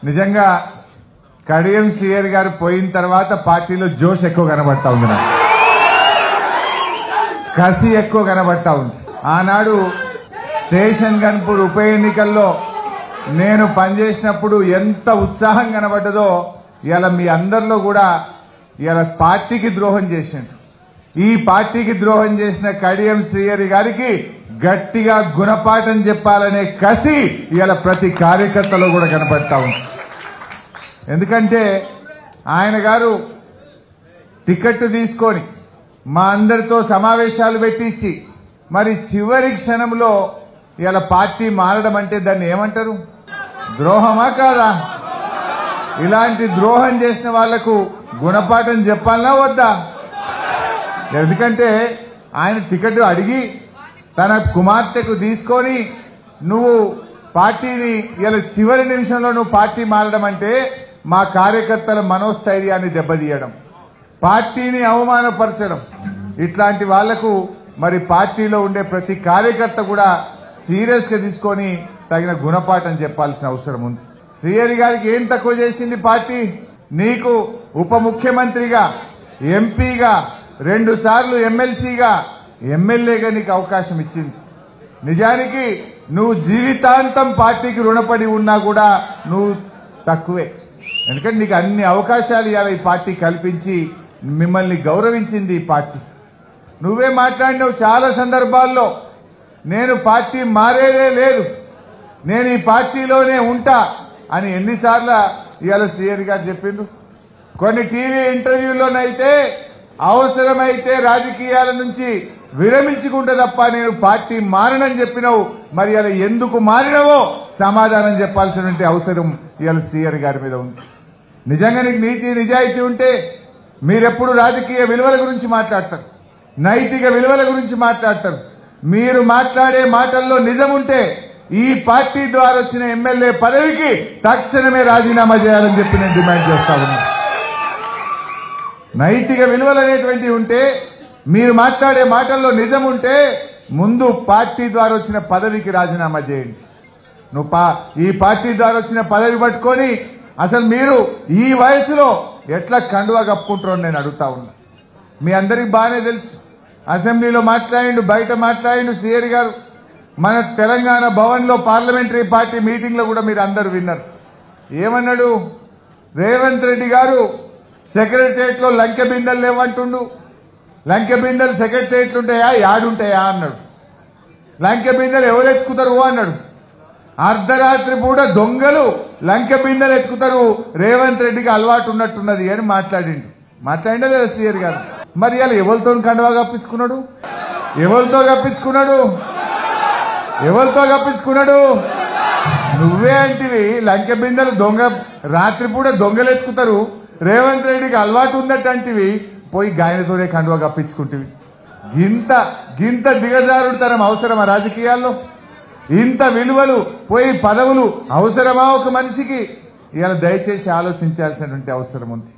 నిజంగా కడియం శ్రీహరి గారు పోయిన తర్వాత పార్టీలో జోష్ ఎక్కువ కనబడతా ఉంది, నాకు కసి ఎక్కువ కనబడతా ఉంది. ఆనాడు స్టేషన్ గన్పూర్ ఉప ఎన్నికల్లో నేను పనిచేసినప్పుడు ఎంత ఉత్సాహం కనబడ్డదో ఇలా మీ అందరిలో కూడా ఇలా పార్టీకి ద్రోహం చేసిండు. ఈ పార్టీకి ద్రోహం చేసిన కడియం శ్రీహరి గారికి గట్టిగా గుణపాఠం చెప్పాలనే కసి ఇలా ప్రతి కార్యకర్తలో కూడా కనపడతా ఉంది. ఎందుకంటే ఆయన గారు టికెట్ తీసుకొని మా అందరితో సమావేశాలు పెట్టించి మరి చివరి క్షణంలో ఇలా పార్టీ మారడం అంటే దాన్ని ఏమంటారు? ద్రోహమా కాదా? ఇలాంటి ద్రోహం చేసిన వాళ్లకు గుణపాఠం చెప్పాలనా వద్దా? ఎందుకంటే ఆయన టికెట్ అడిగి తన కుమార్తెకు తీసుకొని నువ్వు పార్టీని ఇలా చివరి నిమిషంలో నువ్వు పార్టీ మారడం అంటే మా కార్యకర్తల మనోస్థైర్యాన్ని దెబ్బతీయడం, పార్టీని అవమానపరచడం. ఇట్లాంటి వాళ్లకు మరి పార్టీలో ఉండే ప్రతి కార్యకర్త కూడా సీరియస్ గా తీసుకొని తగిన గుణపాఠం చెప్పాల్సిన అవసరం ఉంది. శ్రీహరి గారికి ఏం తక్కువ చేసింది పార్టీ? నీకు ఉప ముఖ్యమంత్రిగా, ఎంపీగా, 2 సార్లు ఎమ్మెల్సీగా, ఎమ్మెల్యేగా నీకు అవకాశం ఇచ్చింది. నిజానికి నువ్వు జీవితాంతం పార్టీకి రుణపడి ఉన్నా కూడా నువ్వు తక్కువే. ఎందుకంటే నీకు అన్ని అవకాశాలు ఇవాళ ఈ పార్టీ కల్పించి మిమ్మల్ని గౌరవించింది ఈ పార్టీ. నువ్వే మాట్లాడినావు చాలా సందర్భాల్లో, నేను పార్టీ మారేదే లేదు, నేను ఈ పార్టీలోనే ఉంటా అని ఎన్నిసార్లు ఇవాళ శ్రీహరి గారు చెప్పిండ్రు. కొన్ని టీవీ ఇంటర్వ్యూల్లోనైతే అవసరమైతే రాజకీయాల నుంచి విరమించుకుంటే తప్ప నేను పార్టీ మారనని చెప్పినావు. మరి ఇలా ఎందుకు మారినవో సమాధానం చెప్పాల్సినటువంటి అవసరం ఇవాళ శ్రీహరి గారి మీద ఉంది. నిజంగా నీకు నీతి నిజాయితీ ఉంటే మీరెప్పుడు రాజకీయ విలువల గురించి మాట్లాడతారు, నైతిక విలువల గురించి మాట్లాడతారు. మీరు మాట్లాడే మాటల్లో నిజం ఉంటే ఈ పార్టీ ద్వారా వచ్చిన ఎమ్మెల్యే పదవికి తక్షణమే రాజీనామా చేయాలని చెప్పి నేను డిమాండ్ చేస్తా ఉన్నా. నైతిక విలువలు అనేటువంటివి ఉంటే, మీరు మాట్లాడే మాటల్లో నిజం ఉంటే ముందు పార్టీ ద్వారా వచ్చిన పదవికి రాజీనామా చేయండి. నువ్వు ఈ పార్టీ ద్వారా వచ్చిన పదవి పట్టుకొని అసలు మీరు ఈ వయసులో ఎట్లా కండువా కప్పుకుంటారో నేను అడుగుతా ఉన్నా. మీ అందరికి బాగానే తెలుసు, అసెంబ్లీలో మాట్లాడిండు, బయట మాట్లాడిండు శ్రీహరి గారు. మన తెలంగాణ భవన్ లో పార్లమెంటరీ పార్టీ మీటింగ్ లో కూడా మీరు అందరు విన్నారు. ఏమన్నాడు? రేవంత్ రెడ్డి గారు సెక్రటరియట్ లో లంకె బిందెలు లేవంటుండు. లంకె బిందెలు సెక్రటరియట్లు ఉంటాయా, యాడుంటాయా అన్నాడు. లంకె బిందెలు ఎవరు ఎత్తుకుతారు అన్నాడు. అర్ధరాత్రి పూట దొంగలు లంకె బిందెలు ఎత్తుకుతారు, రేవంత్ రెడ్డికి అలవాటు ఉన్నట్టున్నది అని మాట్లాడిండా లేదా శ్రీహరి గారు? మరి ఇలా ఎవరితో కండువా కప్పించుకున్నాడు? ఎవరితో కప్పించుకున్నాడు? నువ్వే అంటివి లంకె బిందెలు దొంగ, రాత్రిపూట దొంగలు ఎత్తుకుతారు, రేవంత్ రెడ్డికి అలవాటు ఉందటంటివి, పోయి గాయనతోనే కండువా కప్పించుకుంటేవి. గింత దిగజారుడుతనం అవసరమా రాజకీయాల్లో? ఇంత విలువలు పోయి పదవులు అవసరమా ఒక మనిషికి? ఇవాళ దయచేసి ఆలోచించాల్సినటువంటి అవసరం ఉంది.